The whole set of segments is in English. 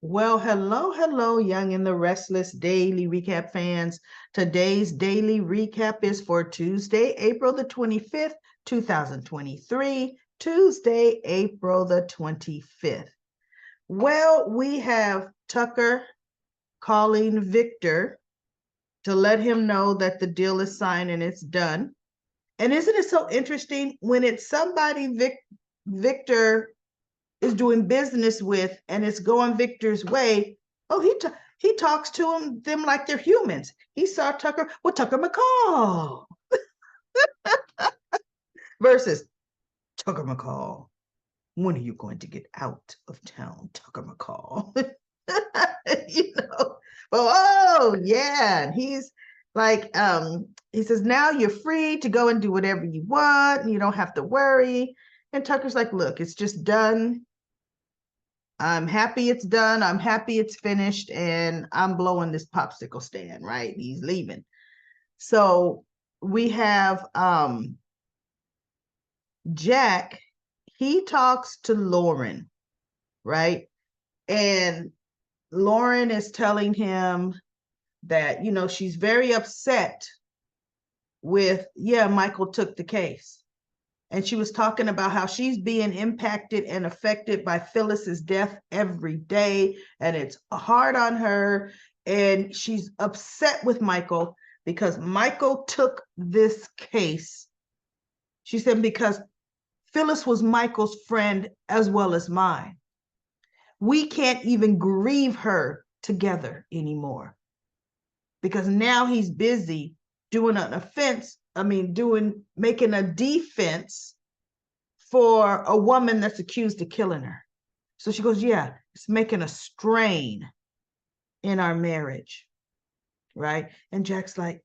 Well, hello, Young and the Restless Daily Recap fans. Today's daily recap is for Tuesday, April the 25th, 2023. Tuesday, April the 25th. Well, we have Tucker calling Victor to let him know that the deal is signed and it's done. And isn't it so interesting when it's somebody Victor is doing business with and it's going Victor's way? Oh, he talks to them like they're humans. He saw Tucker, well, Tucker McCall versus Tucker McCall. When are you going to get out of town, Tucker McCall? Well, oh yeah. And he's like, he says, now you're free to go and do whatever you want, and you don't have to worry. And Tucker's like, look, it's just done. I'm happy it's done. I'm happy it's finished, and I'm blowing this popsicle stand, right? He's leaving. So we have Jack. He talks to Lauren, right? And Lauren is telling him that, she's very upset with, yeah, Michael took the case. And she was talking about how she's being impacted and affected by Phyllis's death every day. And it's hard on her. And she's upset with Michael because Michael took this case. She said, because Phyllis was Michael's friend as well as mine. We can't even grieve her together anymore because now he's busy doing an offense. Making a defense for a woman that's accused of killing her. So she goes, yeah, it's making a strain in our marriage, right? And Jack's like,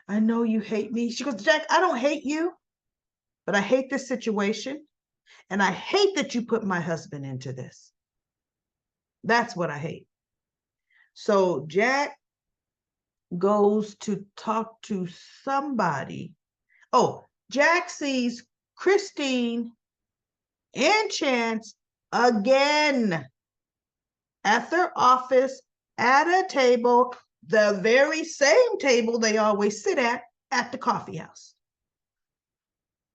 I know you hate me. She goes, Jack, I don't hate you, but I hate this situation. And I hate that you put my husband into this. That's what I hate. So Jack goes to talk to somebody. Oh, Jack sees Christine and Chance again at their office at a table, the very same table they always sit at the coffee house,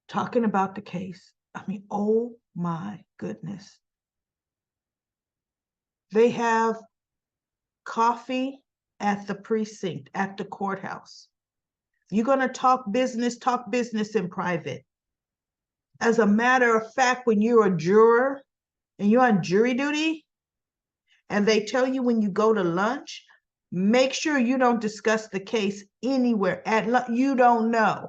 talking about the case. Oh my goodness. They have coffee at the precinct, at the courthouse. You're going to talk business in private. As a matter of fact, when you're a juror and you're on jury duty and they tell you when you go to lunch, make sure you don't discuss the case anywhere at lunch. You don't know.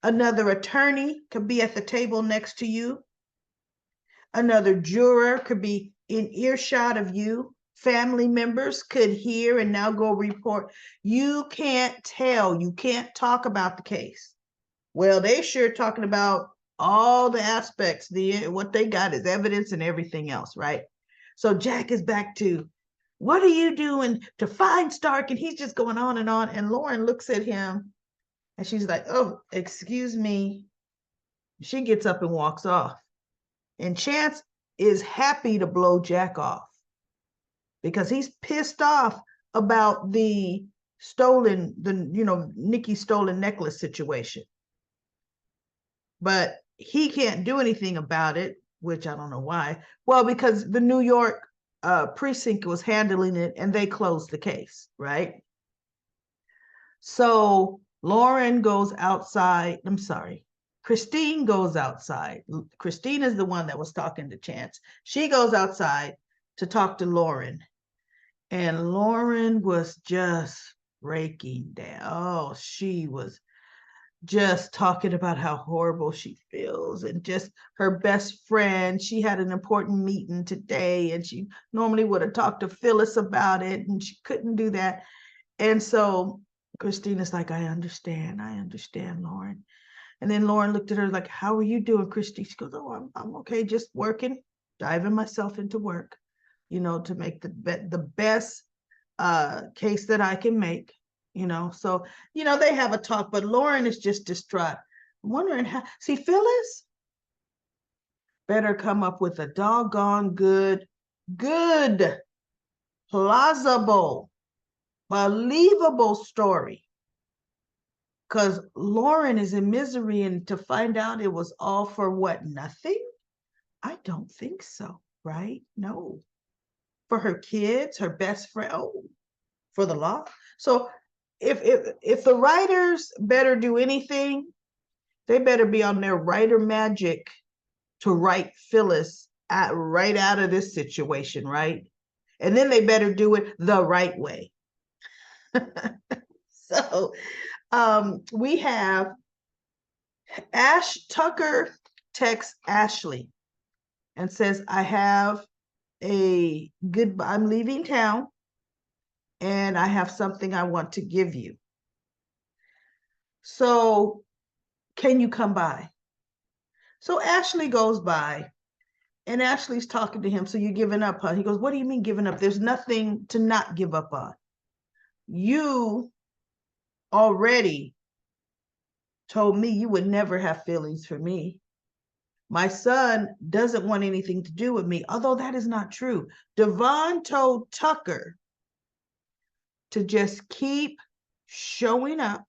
Another attorney could be at the table next to you. Another juror could be in earshot of you. Family members could hear and now go report. You can't tell. You can't talk about the case. Well, they sure talking about all the aspects. What they got is evidence and everything else, right? So Jack is back to, what are you doing to find Stark? And he's just going on. And Lauren looks at him and she's like, oh, excuse me. She gets up and walks off. And Chance is happy to blow Jack off because he's pissed off about the Nikki stolen necklace situation. But he can't do anything about it, which I don't know why. Well, because the New York precinct was handling it and they closed the case, right? So Lauren goes outside. I'm sorry. Christine goes outside. Christine is the one that was talking to Chance. She goes outside to talk to Lauren. And Lauren was just breaking down. Oh, she was just talking about how horrible she feels and just her best friend. She had an important meeting today and she normally would have talked to Phyllis about it and she couldn't do that. And so Christina's like, I understand, Lauren. And then Lauren looked at her like, how are you doing, Christine? She goes, oh, I'm okay, just working, diving myself into work, to make the best case that I can make, So, they have a talk, but Lauren is just distraught. I'm wondering how, Phyllis better come up with a doggone good good, plausible, believable story. Because Lauren is in misery, and to find out it was all for what? Nothing? I don't think so, right? No. For her kids, her best friend, oh, for the law. So if the writers better do anything, they better be on their writer magic to write Phyllis right out of this situation, right? And then they better do it the right way. So we have Tucker texts Ashley and says, I have I'm leaving town and I have something I want to give you. So can you come by? So Ashley goes by, and Ashley's talking to him. So you're giving up, huh? He goes, what do you mean giving up? There's nothing to not give up on. You already told me you would never have feelings for me. My son doesn't want anything to do with me, although that is not true. Devon told Tucker to just keep showing up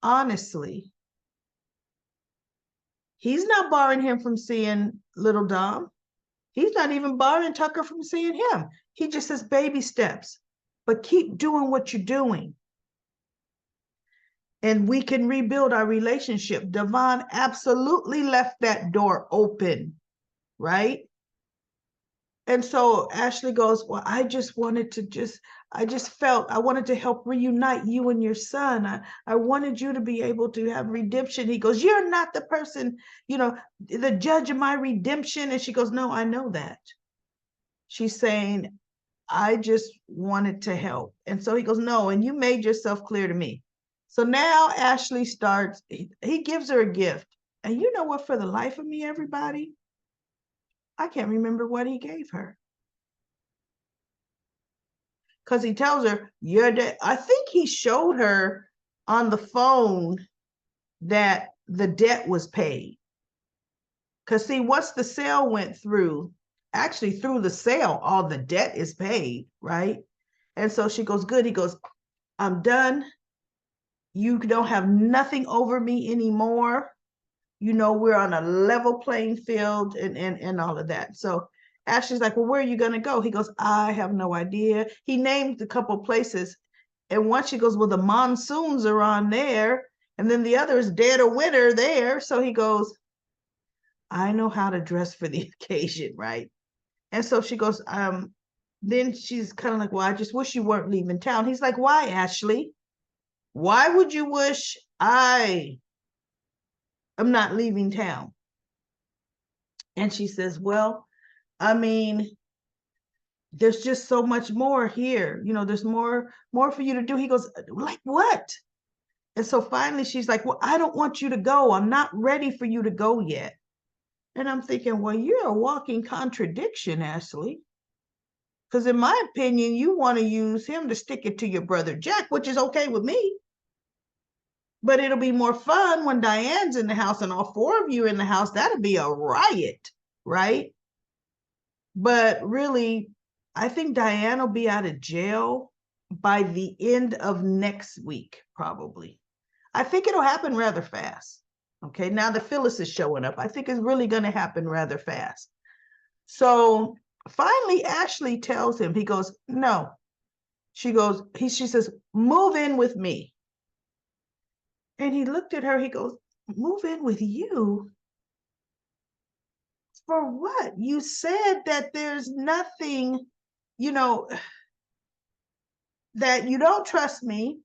honestly. He's not barring him from seeing little Dom. He's not even barring Tucker from seeing him. He just says baby steps, but keep doing what you're doing. And we can rebuild our relationship. Devon absolutely left that door open, right? And so Ashley goes, well, I just wanted to I just felt I wanted to help reunite you and your son. I wanted you to be able to have redemption. He goes, you're not the person, the judge of my redemption. And she goes, no, I know that. She's saying, I just wanted to help. And so he goes, no, and you made yourself clear to me. So now Ashley starts, he gives her a gift. And you know what, for the life of me, everybody, I can't remember what he gave her. Because he tells her, I think he showed her on the phone that the debt was paid. Because see, once the sale went through, actually through the sale, all the debt is paid, right? And so she goes, good. He goes, I'm done. You don't have nothing over me anymore. We're on a level playing field and all of that. So Ashley's like, well, where are you going to go? He goes, I have no idea. He named a couple places. And once she goes, well, the monsoons are on there. And then the other is dead of winter there. So he goes, I know how to dress for the occasion, right? And so she goes, then she's kind of like, well, I just wish you weren't leaving town. He's like, why, Ashley? Why would you wish I am not leaving town? And she says, well, I mean, there's just so much more here. There's more for you to do. He goes, like what? And so finally she's like, well, I don't want you to go. I'm not ready for you to go yet. And I'm thinking, well, you're a walking contradiction, Ashley. Because in my opinion, you want to use him to stick it to your brother Jack, which is okay with me. But it'll be more fun when Diane's in the house and all four of you in the house. That'll be a riot, right? But really, I think Diane will be out of jail by the end of next week, probably. I think it'll happen rather fast. Okay, now that Phyllis is showing up, I think it's really going to happen rather fast. So finally, Ashley tells him, he goes, no. She says, move in with me. And he looked at her, he goes, move in with you? For what? You said that there's nothing, that you don't trust me.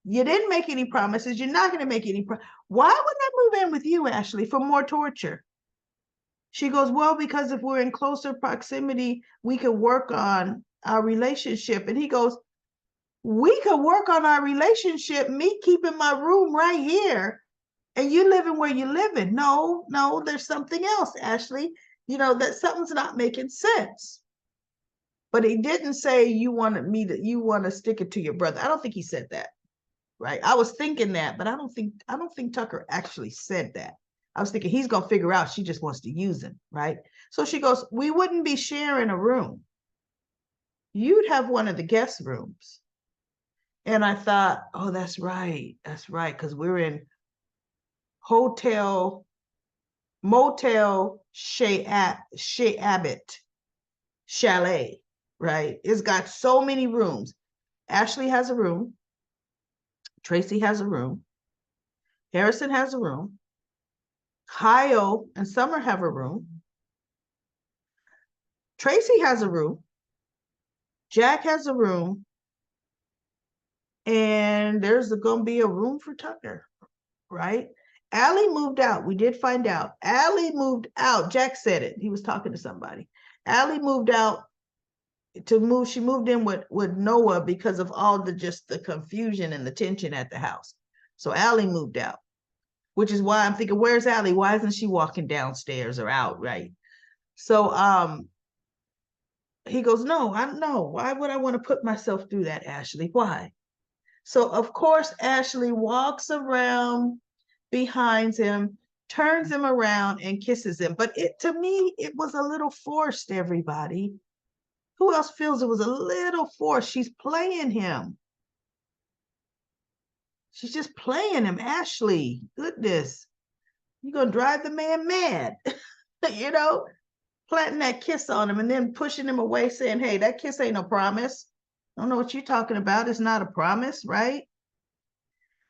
You didn't make any promises. You're not going to make any. Why would I move in with you, Ashley, for more torture? She goes, well, because if we're in closer proximity, we could work on our relationship. And he goes, we could work on our relationship, me keeping my room right here and you living where you living. No, there's something else, Ashley. That something's not making sense. But he didn't say you want to stick it to your brother. I don't think he said that. Right. I was thinking that, but I don't think Tucker actually said that. I was thinking he's going to figure out she just wants to use him, right? So she goes, we wouldn't be sharing a room. You'd have one of the guest rooms. And I thought, oh, that's right. That's right. Because we're in Motel Shea Abbott Chalet, right? It's got so many rooms. Ashley has a room. Tracy has a room. Harrison has a room. Kyle and Summer have a room. Tracy has a room. Jack has a room. And there's going to be a room for Tucker, right? Allie moved out. We did find out. Allie moved out. Jack said it. He was talking to somebody. Allie moved out she moved in with Noah because of all the confusion and the tension at the house. So Allie moved out, which is why I'm thinking, where's Allie? Why isn't she walking downstairs or out, right? So he goes, no, I don't know. Why would I want to put myself through that, Ashley? Why? So of course, Ashley walks around behind him, turns him around and kisses him. But to me, it was a little forced, everybody. Who else feels it was a little forced? She's playing him. She's just playing him. Ashley, goodness, you're going to drive the man mad, you know, planting that kiss on him and then pushing him away saying, hey, that kiss ain't no promise. I don't know what you're talking about. It's not a promise, right?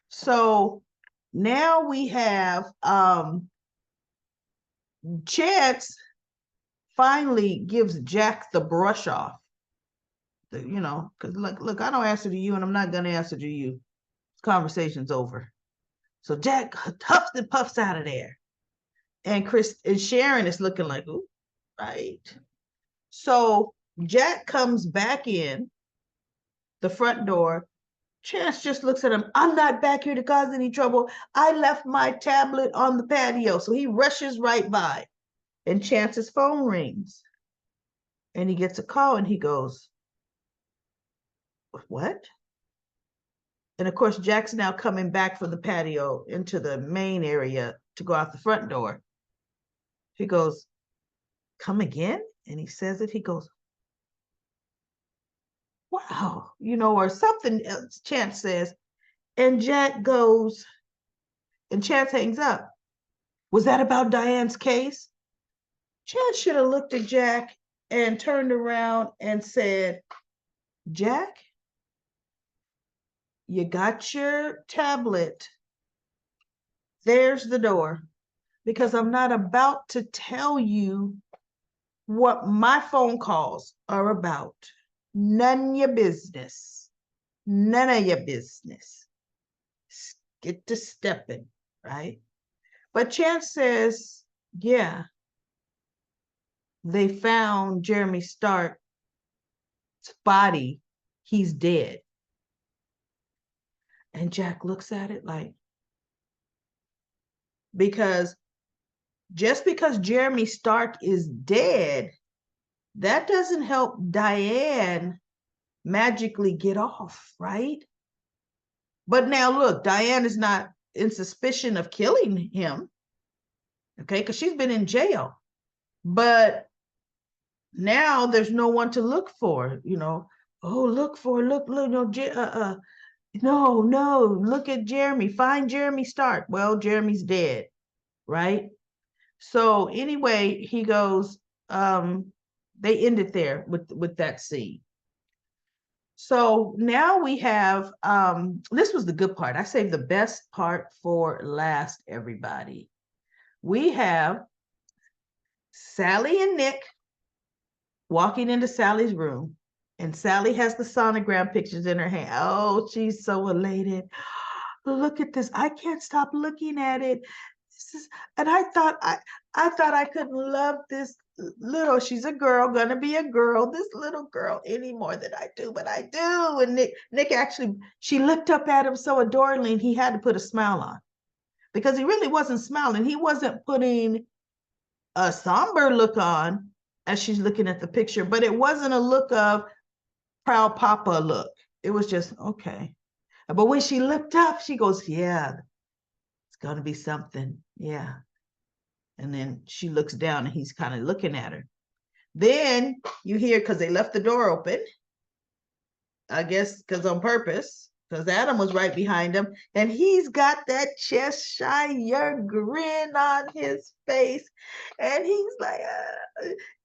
So now we have Chance finally gives Jack the brush off. You know, because look, I don't answer to you and I'm not going to answer to you. Conversation's over. So Jack huffs and puffs out of there. And Chris and Sharon is looking like, ooh, right. So Jack comes back in the front door. Chance just looks at him. I'm not back here to cause any trouble. I left my tablet on the patio. So he rushes right by. And Chance's phone rings. And he gets a call and he goes, what? And of course, Jack's now coming back from the patio into the main area to go out the front door. He goes, come again? And he says it. He goes, wow, you know, or something else, Chance says. And Jack goes, and Chance hangs up. Was that about Diane's case? Chance should have looked at Jack and turned around and said, Jack, you got your tablet. There's the door. Because I'm not about to tell you what my phone calls are about. None of your business. None of your business. Get to stepping, right? But Chance says, yeah, they found Jeremy Stark's body. He's dead. And Jack looks at it like, because just because Jeremy Stark is dead, that doesn't help Diane magically get off, right? But now look, Diane is not in suspicion of killing him, okay, because she's been in jail. But now there's no one to look for, you know. Oh, look, no, look at Jeremy, find Jeremy Stark. Well, Jeremy's dead, right? So anyway, he goes, they ended there with that scene. So now we have, this was the good part. I saved the best part for last, everybody. We have Sally and Nick walking into Sally's room, and Sally has the sonogram pictures in her hand. Oh, she's so elated. Look at this. I can't stop looking at it. And I thought I couldn't love this she's a girl, gonna be a girl, this little girl any more than I do, but I do. And Nick actually, she looked up at him so adoringly, and he had to put a smile on because he really wasn't smiling. He wasn't putting a somber look on as she's looking at the picture, but it wasn't a look of proud papa look. It was just, okay. But when she looked up, she goes, yeah, it's gonna be something. Yeah. And then she looks down and he's kind of looking at her. Then you hear, because they left the door open, I guess because on purpose, because Adam was right behind him, and he's got that Cheshire grin on his face, and he's like,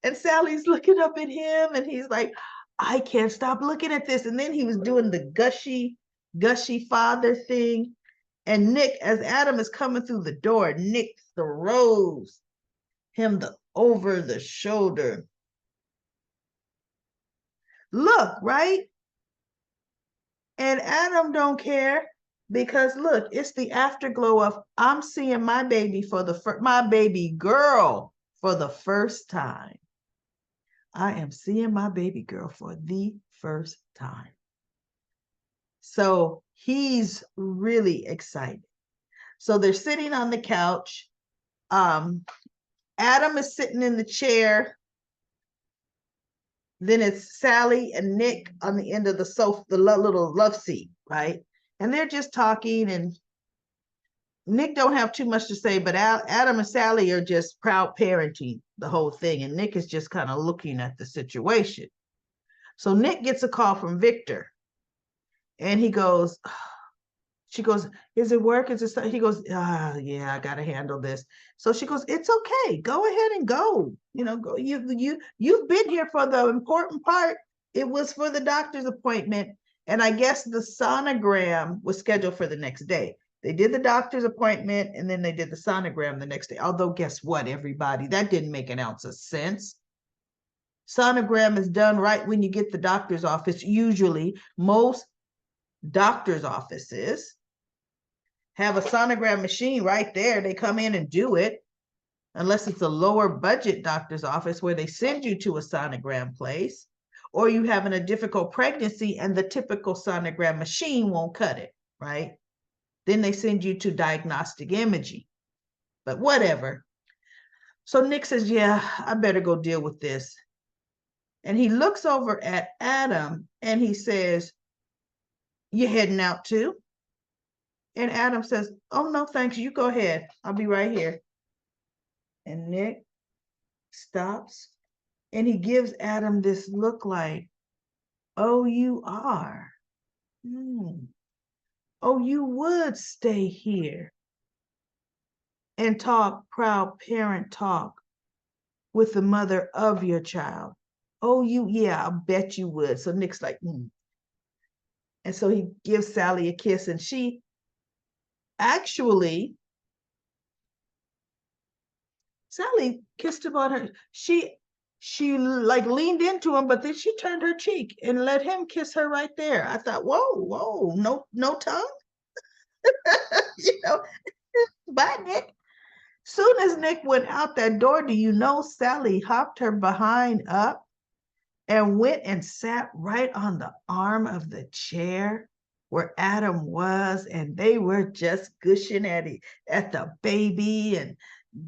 and Sally's looking up at him, and he's like, I can't stop looking at this. And then he was doing the gushy father thing, and Nick, as Adam is coming through the door, Nick throws him over the shoulder look, right? And Adam don't care because look, it's the afterglow of I'm seeing my baby my baby girl for the first time. I am seeing my baby girl for the first time. So he's really excited. So they're sitting on the couch. Adam is sitting in the chair. Then it's Sally and Nick on the end of the sofa, the little love seat, right? And they're just talking, and Nick don't have too much to say, but Adam and Sally are just proud parenting the whole thing, and Nick is just kind of looking at the situation. So Nick gets a call from Victor, and he goes, she goes, is it work? Is it? He goes, yeah, I got to handle this. So she goes, it's okay. Go ahead and go. You know, go. You've been here for the important part. It was for the doctor's appointment. And I guess the sonogram was scheduled for the next day. They did the doctor's appointment, and then they did the sonogram the next day. Although, guess what, everybody? That didn't make an ounce of sense. Sonogram is done right when you get the doctor's office. Usually, most doctor's offices have a sonogram machine right there. They come in and do it, unless it's a lower budget doctor's office where they send you to a sonogram place, or you having a difficult pregnancy and the typical sonogram machine won't cut it, right? Then they send you to diagnostic imaging, but whatever. So Nick says, yeah, I better go deal with this. And he looks over at Adam and he says, you heading out too? And Adam says, oh, no, thanks. You go ahead. I'll be right here. And Nick stops and he gives Adam this look like, oh, you are. Oh, you would stay here and talk proud parent talk with the mother of your child. Oh, yeah, I bet you would. So Nick's like, And so he gives Sally a kiss, and she actually, Sally kissed him on her. She like leaned into him, but then she turned her cheek and let him kiss her right there. I thought, whoa, no tongue. You know, bye, Nick. Soon as Nick went out that door, do you know Sally hopped her behind up and went and sat right on the arm of the chair where Adam was, and they were just gushing at the baby and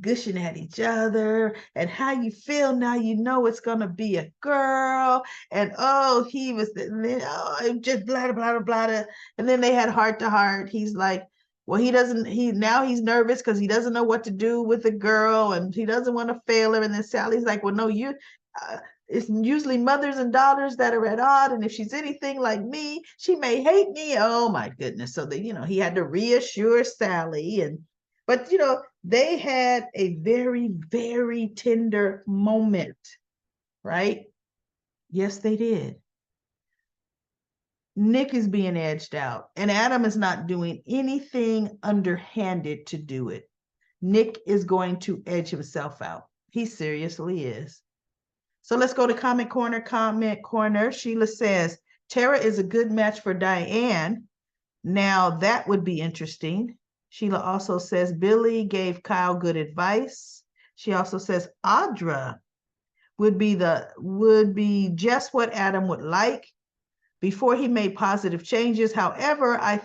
gushing at each other, and how you feel now, you know it's gonna be a girl, and he was just blah blah blah blah, and then they had heart to heart. He's like, well, he's nervous because he doesn't know what to do with the girl, and he doesn't want to fail her. And then Sally's like, well, no, it's usually mothers and daughters that are at odds, and if she's anything like me, she may hate me. Oh my goodness. So he had to reassure Sally, but they had a very, very tender moment, right? Yes, they did. Nick is being edged out, and Adam is not doing anything underhanded to do it. Nick is going to edge himself out. He seriously is. So let's go to comment corner. Sheila says, Tara is a good match for Diane. Now that would be interesting. Sheila also says, Billy gave Kyle good advice. She also says, Audra would be just what Adam would like before he made positive changes. However, I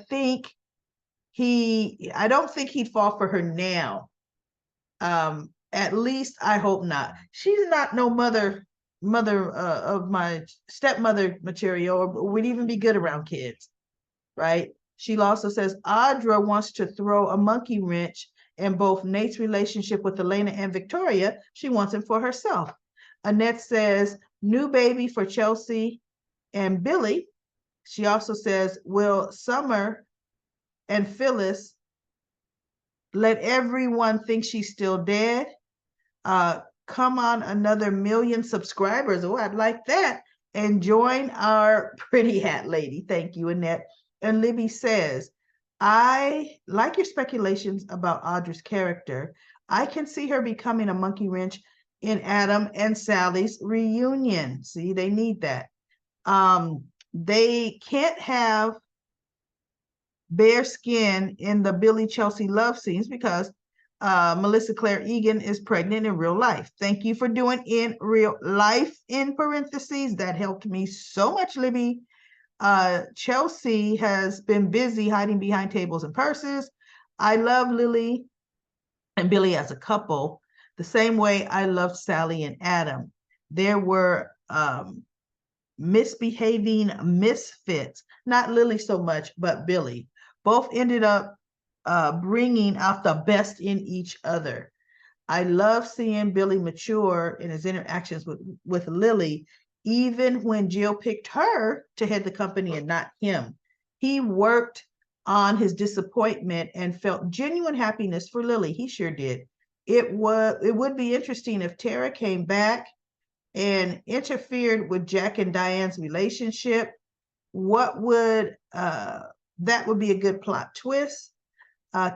don't think he'd fall for her now. At least I hope not. She's not no mother of my stepmother material, or would even be good around kids, right? She also says Audra wants to throw a monkey wrench And both Nate's relationship with Elena and Victoria, she wants him for herself. Annette says, new baby for Chelsea and Billy. She also says, will Summer and Phyllis let everyone think she's still dead? Come on, another 1,000,000 subscribers. Oh, I'd like that. And join our pretty hat lady. Thank you, Annette. And Libby says, I like your speculations about Audra's character. I can see her becoming a monkey wrench in Adam and Sally's reunion. See, they need that. They can't have bare skin in the Billy Chelsea love scenes because Melissa Claire Egan is pregnant in real life. Thank you for doing in real life in parentheses. That helped me so much, Libby. Chelsea has been busy hiding behind tables and purses. I love Lily and Billy as a couple the same way I loved Sally and Adam. There were misbehaving misfits, not Lily so much, but Billy. Both ended up bringing out the best in each other. I love seeing Billy mature in his interactions with Lily, even when Jill picked her to head the company and not him. He worked on his disappointment and felt genuine happiness for Lily. He sure did. It would be interesting if Tara came back and interfered with Jack and Diane's relationship. What would that would be a good plot twist.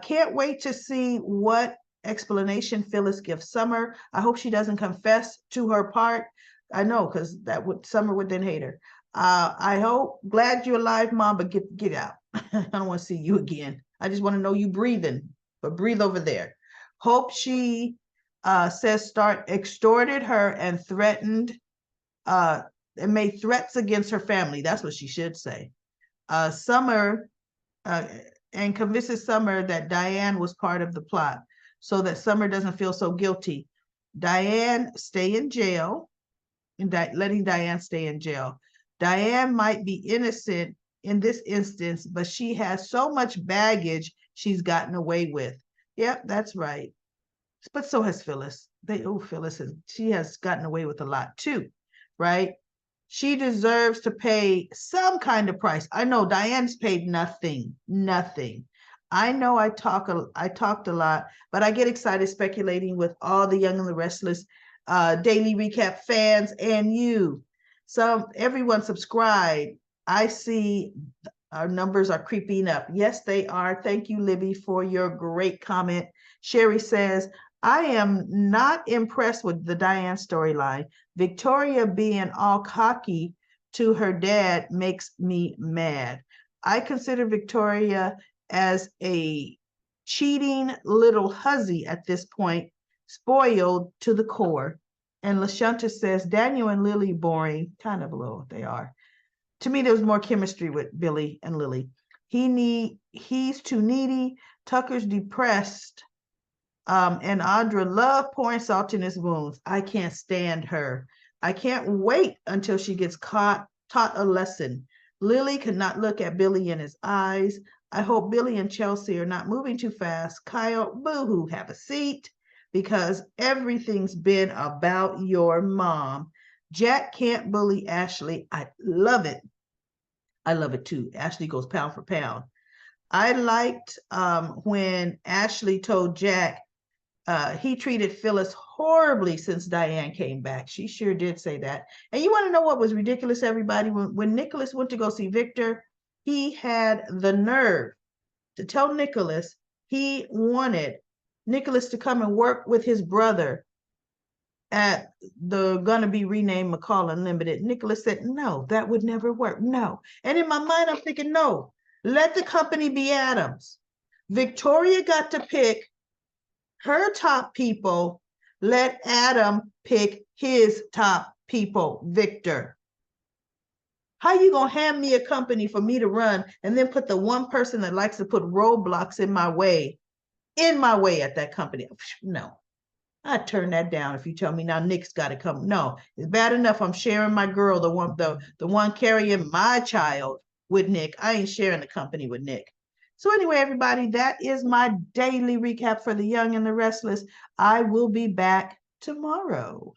Can't wait to see what explanation Phyllis gives Summer. I hope she doesn't confess to her part. I know, because Summer would then hate her. I hope, glad you're alive, Mom, but get out. I don't want to see you again. I just want to know you breathing, but breathe over there. Hope she says Stark extorted her and threatened and made threats against her family. That's what she should say. Summer and convinces Summer that Diane was part of the plot so that Summer doesn't feel so guilty. Diane stay in jail and letting Diane stay in jail. Diane might be innocent in this instance, but she has so much baggage she's gotten away with. Yep, that's right. But so has Phyllis. She has gotten away with a lot too, right? She deserves to pay some kind of price. I know Diane's paid nothing. I know I talked a lot, but I get excited speculating with all the Young and the Restless daily recap fans and you. Everyone subscribe. I see our numbers are creeping up. Yes, they are. Thank you, Libby, for your great comment. Sherry says, I am not impressed with the Diane storyline. Victoria being all cocky to her dad makes me mad. I consider Victoria as a cheating little hussy at this point, spoiled to the core. And LaShunta says, Daniel and Lily boring, kind of a little, they are. To me, there was more chemistry with Billy and Lily. He's too needy. Tucker's depressed. And Audra loved pouring salt in his wounds. I can't stand her. I can't wait until she gets taught a lesson. Lily could not look at Billy in his eyes. I hope Billy and Chelsea are not moving too fast. Kyle, boo-hoo, have a seat, because everything's been about your mom. Jack can't bully Ashley. I love it. I love it too. Ashley goes pound for pound. I liked when Ashley told Jack he treated Phyllis horribly since Diane came back. She sure did say that. And you want to know what was ridiculous, everybody? When Nicholas went to go see Victor, he had the nerve to tell Nicholas he wanted Nicholas to come and work with his brother at the gonna be renamed McCall Unlimited. Nicholas said, no, that would never work. No. And in my mind, I'm thinking, no, let the company be Adams. Victoria got to pick her top people. Let Adam pick his top people, Victor. How you gonna hand me a company for me to run and then put the one person that likes to put roadblocks in my way at that company? No. I turn that down if you tell me now Nick's got to come. No, it's bad enough I'm sharing my girl, the one carrying my child with Nick. I ain't sharing the company with Nick. So anyway, everybody, that is my daily recap for The Young and the Restless. I will be back tomorrow.